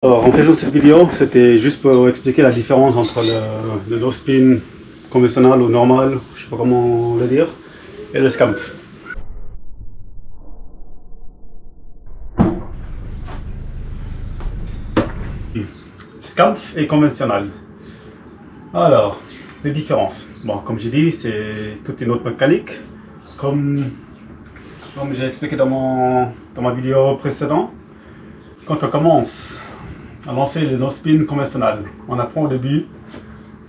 Alors, en faisant cette vidéo, c'était juste pour expliquer la différence entre le no spin conventionnel ou normal, je sais pas comment le dire, et le SCAMF. SCAMF et conventionnel. Alors, les différences. Bon, comme j'ai dit, c'est toute une autre mécanique. Comme j'ai expliqué dans ma vidéo précédente, quand on commence à lancer le no spin conventionnel, on apprend au début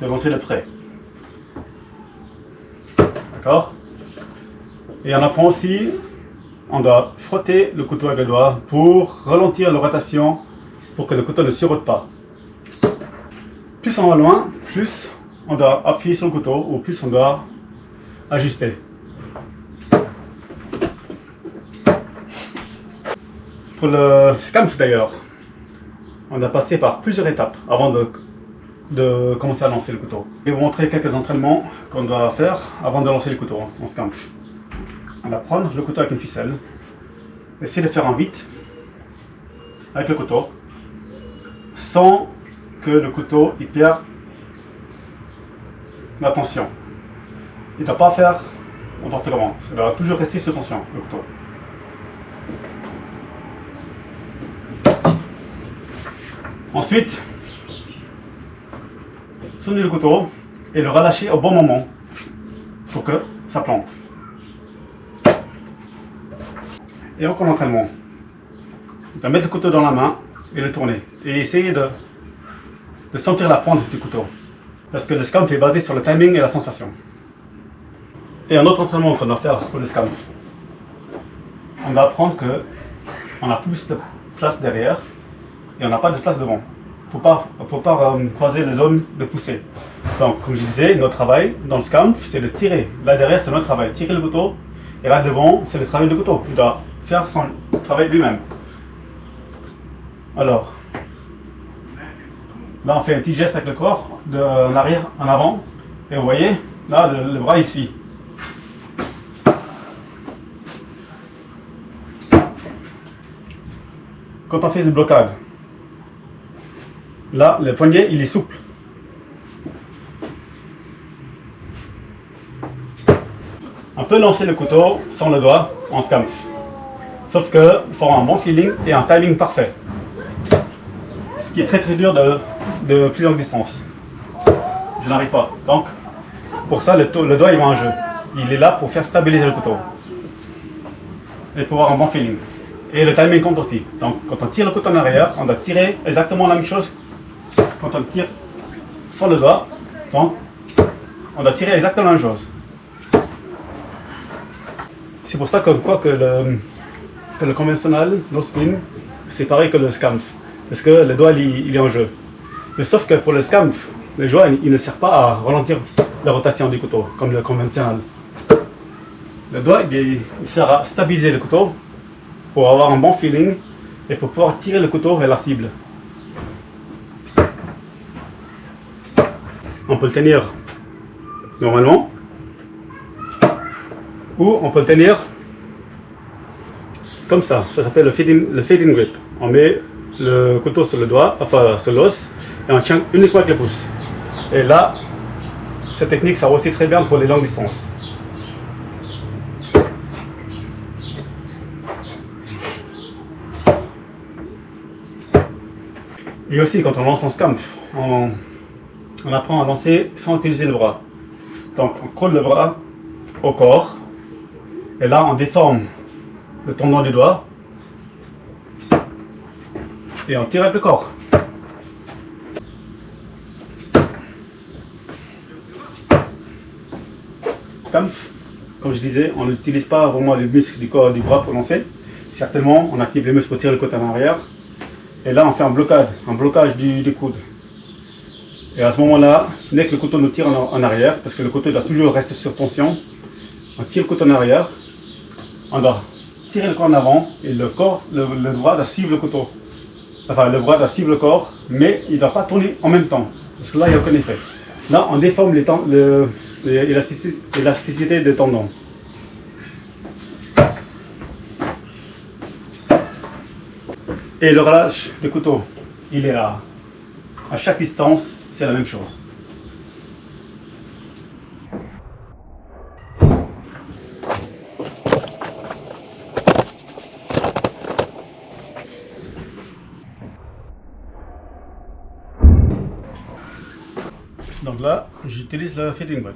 de lancer le prêt. D'accord? Et on apprend aussi, on doit frotter le couteau avec le doigt pour ralentir la rotation pour que le couteau ne surrote pas. Plus on va loin, plus on doit appuyer sur le couteau ou plus on doit ajuster. Pour le SCAMF d'ailleurs, on doit passer par plusieurs étapes avant de commencer à lancer le couteau. Je vais vous montrer quelques entraînements qu'on doit faire avant de lancer le couteau en SCAMF. On va prendre le couteau avec une ficelle, essayer de faire un vite avec le couteau sans que le couteau il perde la tension. Il ne doit pas faire n'importe comment, ça doit toujours rester sous tension le couteau. Ensuite, soutenir le couteau et le relâcher au bon moment pour que ça plante. Et encore l'entraînement. On va mettre le couteau dans la main et le tourner. Et essayer de sentir la pointe du couteau. Parce que le SCAMF est basé sur le timing et la sensation. Et un autre entraînement qu'on va faire pour le SCAMF. On va apprendre qu'on a plus de place derrière et on n'a pas de place devant. Pour pas croiser les zones de poussée. Donc, comme je disais, notre travail dans le SCAMF, c'est de tirer. Là derrière, c'est notre travail. Tirer le couteau. Et là devant, c'est le travail du couteau. Il doit faire son travail lui-même. Alors, là on fait un petit geste avec le corps, en arrière, en avant. Et vous voyez, là le bras il se fie. Quand on fait cette blocade, là le poignet il est souple. On peut lancer le couteau sans le doigt en SCAMF. Sauf qu'il faut avoir un bon feeling et un timing parfait. Ce qui est très dur de plus longue distance. Je n'arrive pas. Donc, pour ça, le doigt il va en jeu. Il est là pour faire stabiliser le couteau. Et pour avoir un bon feeling. Et le timing compte aussi. Donc, quand on tire le couteau en arrière, on doit tirer exactement la même chose quand on tire sans le doigt. Donc, on doit tirer exactement la même chose. C'est pour ça que le conventionnel, no spin, c'est pareil que le SCAMF. Parce que le doigt il est en jeu. Mais sauf que pour le SCAMF, le doigt il ne sert pas à ralentir la rotation du couteau, comme le conventionnel. Le doigt il sert à stabiliser le couteau pour avoir un bon feeling et pour pouvoir tirer le couteau vers la cible. On peut le tenir normalement ou on peut le tenir comme ça. Ça s'appelle le feeding grip. On met le couteau sur le doigt, enfin sur l'os, et on tient uniquement avec les pouces. Et là, cette technique ça va aussi très bien pour les longues distances. Et aussi quand on lance en SCAMF, on apprend à lancer sans utiliser le bras. Donc on colle le bras au corps, et là on déforme le tendon du doigt, et on tire avec le corps. SCAMF, comme je disais, on n'utilise pas vraiment les muscles du corps et du bras pour lancer. Certainement, on active les muscles pour tirer le côté en arrière. Et là, on fait un blocage du coude. Et à ce moment-là, dès que le couteau nous tire en arrière, parce que le couteau doit toujours rester sur tension, on tire le couteau en arrière, on doit tirer le corps en avant et le bras doit suivre le couteau. Enfin, le bras doit suivre le corps, mais il ne doit pas tourner en même temps, parce que là, il n'y a aucun effet. Là, on déforme l'élasticité des tendons. Et le relâche du couteau. il est rare. À chaque distance, c'est la même chose. Donc là, j'utilise le fitting whip.